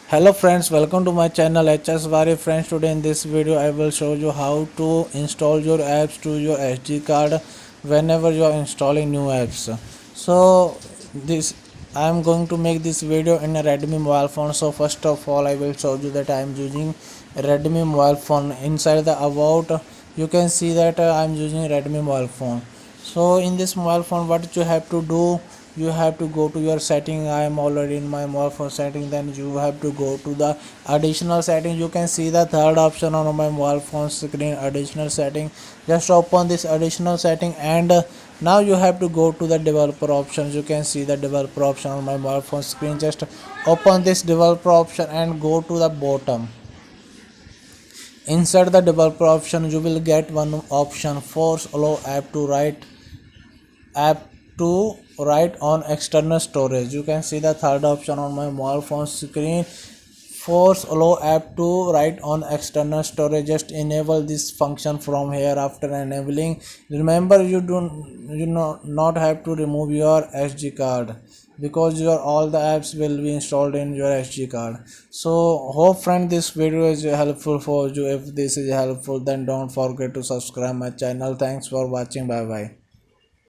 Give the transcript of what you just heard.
Hello friends, welcome to my channel HS Vari friends. Today in this video I will show you how to install your apps to your SD card whenever you are installing new apps. So this I am going to make this video in a Redmi mobile phone. So first of all I will show you that I am using Redmi mobile phone. Inside the about you can see that I am using Redmi mobile phone. So in this mobile phone what you have to do, you have to go to your setting. I am already in my mobile phone setting. Then you have to go to the additional setting. You can see the third option on my mobile phone screen, additional setting. Just open this additional setting and now you have to go to the developer options. You can see the developer option on my mobile phone screen. Just open this developer option and go to the bottom. Inside the developer option you will get one option, force allow app to write on external storage. You can see the third option on my mobile phone screen, force allow app to write on external storage. Just enable this function from here. After enabling, remember you not have to remove your SD card because your all the apps will be installed in your SD card. So hope friend this video is helpful for you. If this is helpful then don't forget to subscribe my channel. Thanks for watching. Bye bye.